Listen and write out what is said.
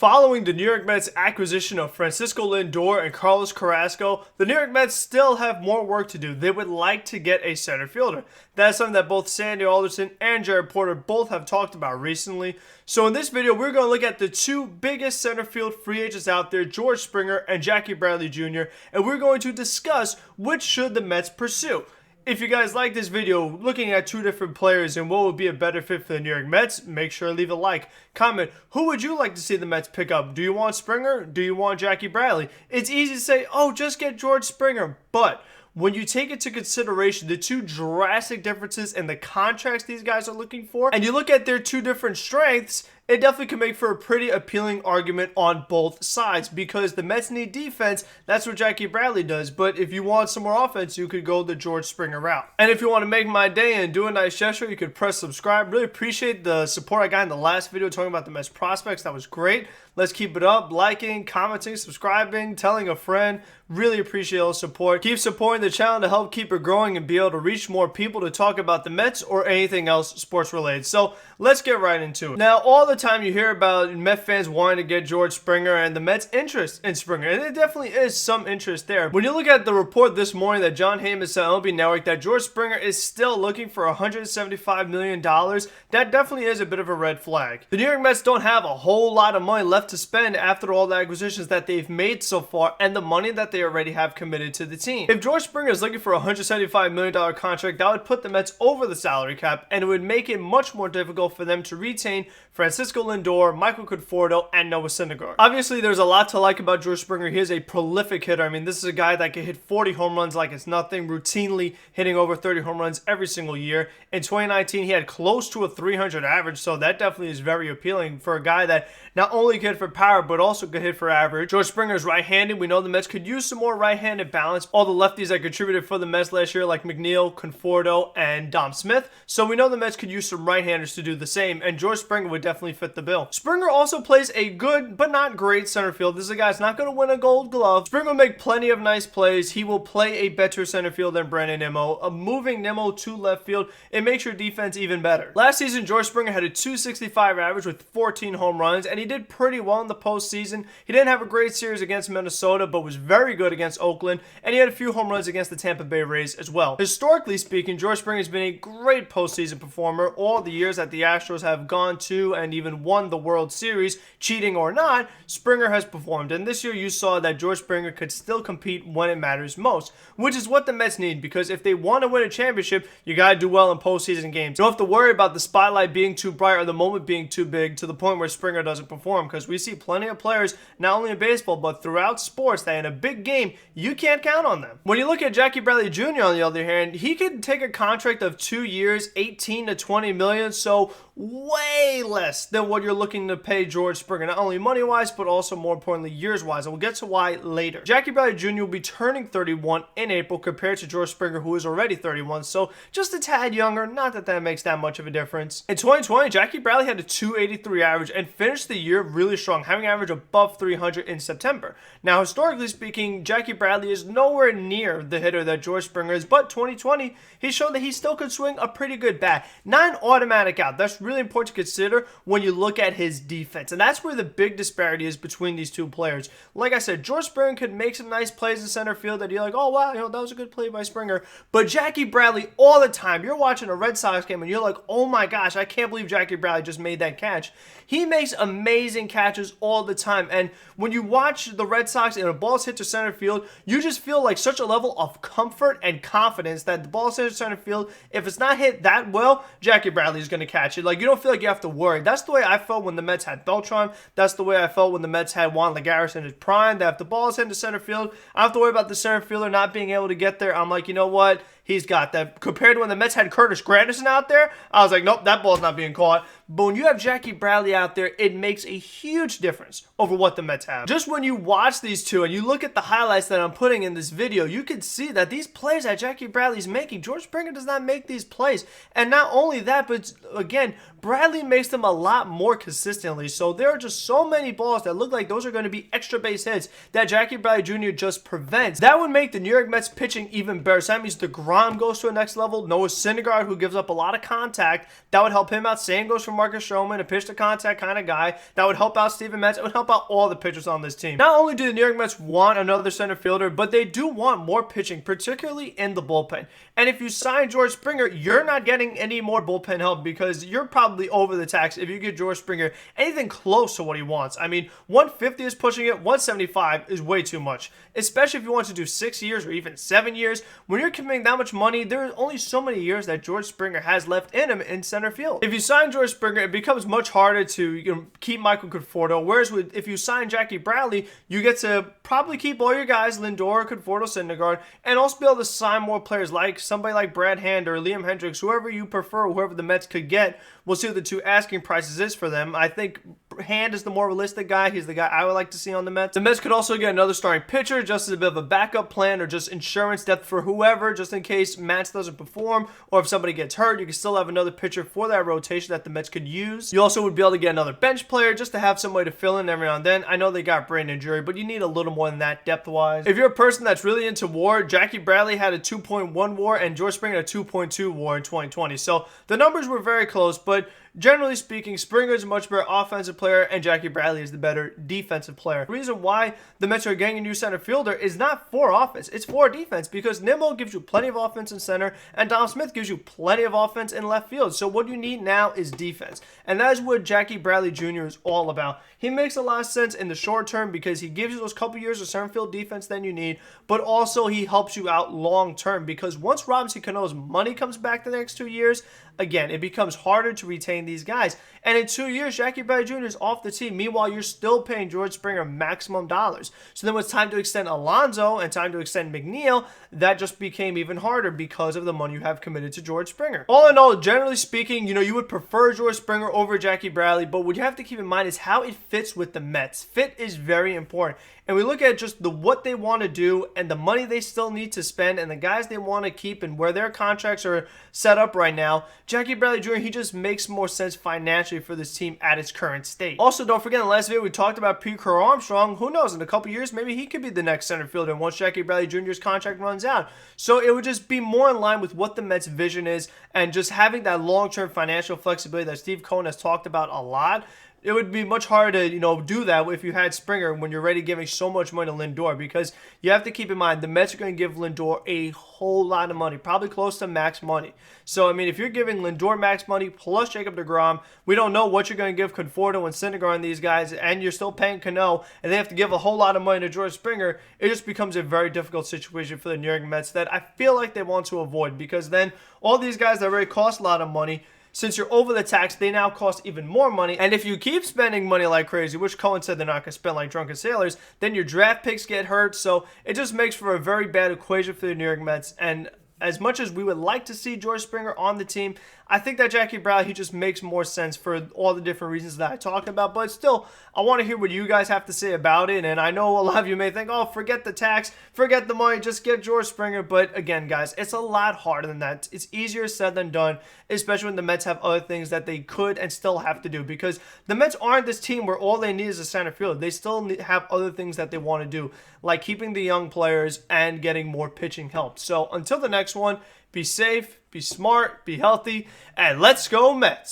Following the New York Mets acquisition of Francisco Lindor and Carlos Carrasco, the New York Mets still have more work to do. They would like to get a center fielder. That's something that both Sandy Alderson and Jared Porter both have talked about recently. So in this video, we're going to look at the two biggest center field free agents out there, George Springer and Jackie Bradley Jr., and we're going to discuss which should the Mets pursue. If you guys like this video, looking at two different players and what would be a better fit for the New York Mets, make sure to leave a like. Comment, who would you like to see the Mets pick up? Do you want Springer? Do you want Jackie Bradley? It's easy to say, oh, just get George Springer, but when you take into consideration the two drastic differences in the contracts these guys are looking for, and you look at their two different strengths, it definitely can make for a pretty appealing argument on both sides because the Mets need defense. That's what Jackie Bradley does. But if you want some more offense, you could go the George Springer route. And if you want to make my day and do a nice gesture, you could press subscribe. Really appreciate the support I got in the last video talking about the Mets prospects. That was great. Let's keep it up. Liking, commenting, subscribing, telling a friend. Really appreciate all the support. Keep supporting the channel to help keep it growing and be able to reach more people to talk about the Mets or anything else sports related. So let's get right into it. Now, all the time you hear about Met fans wanting to get George Springer and the Mets' interest in Springer, and there definitely is some interest there. When you look at the report this morning that John Heyman said on MLB Network that George Springer is still looking for $175 million, that definitely is a bit of a red flag. The New York Mets don't have a whole lot of money left to spend after all the acquisitions that they've made so far and the money that they already have committed to the team. If George Springer is looking for a $175 million contract, that would put the Mets over the salary cap, and it would make it much more difficult for them to retain Francisco Lindor, Michael Conforto, and Noah Syndergaard. Obviously, there's a lot to like about George Springer. He is a prolific hitter. I mean, this is a guy that can hit 40 home runs like it's nothing, routinely hitting over 30 home runs every single year. In 2019, he had close to a 300 average, so that definitely is very appealing for a guy that not only could hit for power, but also could hit for average. George Springer is right-handed. We know the Mets could use some more right-handed balance. All the lefties that contributed for the Mets last year, like McNeil, Conforto, and Dom Smith. So we know the Mets could use some right-handers to do the same, and George Springer would definitely fit the bill. Springer also plays a good, but not great center field. This is a guy that's not going to win a gold glove. Springer will make plenty of nice plays. He will play a better center field than Brandon Nimmo. Moving Nimmo to left field, it makes your defense even better. Last season, George Springer had a .265 average with 14 home runs, and he did pretty well in the postseason. He didn't have a great series against Minnesota, but was very good against Oakland, and he had a few home runs against the Tampa Bay Rays as well. Historically speaking, George Springer has been a great postseason performer all the years that the Astros have gone to and even won the World Series. Cheating or not, Springer has performed, and this year you saw that George Springer could still compete when it matters most, which is what the Mets need, because if they want to win a championship, you got to do well in postseason games. You don't have to worry about the spotlight being too bright or the moment being too big to the point where Springer doesn't perform, because we see plenty of players, not only in baseball, but throughout sports, that in a big game, you can't count on them. When you look at Jackie Bradley Jr., on the other hand, he could take a contract of 2 years, 18 to 20 million, so way less than what you're looking to pay George Springer, not only money-wise, but also more importantly, years-wise, and we'll get to why later. Jackie Bradley Jr. will be turning 31 in April compared to George Springer, who is already 31, so just a tad younger, not that that makes that much of a difference. In 2020, Jackie Bradley had a .283 average and finished the year really strong, having an average above 300 in September. Now, historically speaking, Jackie Bradley is nowhere near the hitter that George Springer is, but 2020, he showed that he still could swing a pretty good bat. Not an automatic out. That's really important to consider when you look at his defense, and that's where the big disparity is between these two players. Like I said, George Springer could make some nice plays in center field that you're like, oh wow, that was a good play by Springer, but Jackie Bradley, all the time, you're watching a Red Sox game and you're like, oh my gosh, I can't believe Jackie Bradley just made that catch. He makes amazing catches all the time, and when you watch the Red Sox and a ball's hit to center field, you just feel like such a level of comfort and confidence that the ball's hit to center field, if it's not hit that well, Jackie Bradley is going to catch it. Like, you don't feel like you have to worry. That's the way I felt when the Mets had Beltran. That's the way I felt when the Mets had Juan Lagares in his prime, that if the ball is hit to center field, I don't have to worry about the center fielder not being able to get there. I'm like, you know what? He's got that. Compared to when the Mets had Curtis Granderson out there, I was like, nope, that ball's not being caught. But when you have Jackie Bradley out there, it makes a huge difference over what the Mets have. Just when you watch these two and you look at the highlights that I'm putting in this video, you can see that these plays that Jackie Bradley's making, George Springer does not make these plays. And not only that, but again, Bradley makes them a lot more consistently. So there are just so many balls that look like those are going to be extra base hits that Jackie Bradley Jr. just prevents. That would make the New York Mets pitching even better. So that means DeGrom goes to a next level. Noah Syndergaard, who gives up a lot of contact, that would help him out. Same goes for Marcus Stroman, a pitch to contact kind of guy. That would help out Steven Matz. It would help out all the pitchers on this team. Not only do the New York Mets want another center fielder, but they do want more pitching, particularly in the bullpen. And if you sign George Springer, you're not getting any more bullpen help because you're probably over the tax if you get George Springer anything close to what he wants. I mean, 150 is pushing it, 175 is way too much, especially if you want to do 6 years or even 7 years. When you're committing that much money, there are only so many years that George Springer has left in him in center field. If you sign George Springer, it becomes much harder to keep Michael Conforto, whereas if you sign Jackie Bradley, you get to probably keep all your guys, Lindor, Conforto, Syndergaard, and also be able to sign more players like somebody like Brad Hand or Liam Hendricks, whoever you prefer, whoever the Mets could get. We'll see what the two asking prices is for them. I think Hand is the more realistic guy. He's the guy I would like to see on the Mets. The Mets could also get another starting pitcher just as a bit of a backup plan or just insurance depth for whoever, just in case Matz doesn't perform or if somebody gets hurt, you can still have another pitcher for that rotation that the Mets could use. You also would be able to get another bench player just to have somebody to fill in every now and then. I know they got brain injury, but you need a little more than that depth-wise. If you're a person that's really into WAR, Jackie Bradley had a 2.1 WAR and George Springer a 2.2 WAR in 2020. So the numbers were very close, but generally speaking, Springer is a much better offensive player and Jackie Bradley is the better defensive player. The reason why the Mets are getting a new center fielder is not for offense, it's for defense, because Nimmo gives you plenty of offense in center and Dom Smith gives you plenty of offense in left field. So what you need now is defense. And that is what Jackie Bradley Jr. is all about. He makes a lot of sense in the short term because he gives you those couple years of center field defense that you need, but also he helps you out long term because once Robinson Cano's money comes back the next 2 years, again, it becomes harder to retain these guys. And in 2 years, Jackie Bradley Jr. is off the team. Meanwhile, you're still paying George Springer maximum dollars. So then when it's time to extend Alonso and time to extend McNeil, that just became even harder because of the money you have committed to George Springer. All in all, generally speaking, you would prefer George Springer over Jackie Bradley, but what you have to keep in mind is how it fits with the Mets. Fit is very important. And we look at just what they want to do and the money they still need to spend and the guys they want to keep and where their contracts are set up right now. Jackie Bradley Jr., he just makes more sense financially for this team at its current state. Also, don't forget in the last video we talked about Pete Crow Armstrong. Who knows, in a couple years, maybe he could be the next center fielder once Jackie Bradley Jr.'s contract runs out. So it would just be more in line with what the Mets' vision is and just having that long-term financial flexibility that Steve Cohen has talked about a lot. It would be much harder to, do that if you had Springer when you're already giving so much money to Lindor, because you have to keep in mind the Mets are going to give Lindor a whole lot of money, probably close to max money. So, I mean, if you're giving Lindor max money plus Jacob deGrom, we don't know what you're going to give Conforto and Syndergaard and these guys, and you're still paying Cano, and they have to give a whole lot of money to George Springer. It just becomes a very difficult situation for the New York Mets that I feel like they want to avoid, because then all these guys that already cost a lot of money, since you're over the tax, they now cost even more money. And if you keep spending money like crazy, which Cohen said they're not going to spend like drunken sailors, then your draft picks get hurt. So it just makes for a very bad equation for the New York Mets. And as much as we would like to see George Springer on the team, I think that Jackie Bradley, he just makes more sense for all the different reasons that I talked about. But still, I want to hear what you guys have to say about it. And I know a lot of you may think, oh, forget the tax, forget the money, just get George Springer. But again, guys, it's a lot harder than that. It's easier said than done, especially when the Mets have other things that they could and still have to do. Because the Mets aren't this team where all they need is a center fielder. They still have other things that they want to do, like keeping the young players and getting more pitching help. So until the next one, be safe, be smart, be healthy, and let's go Mets!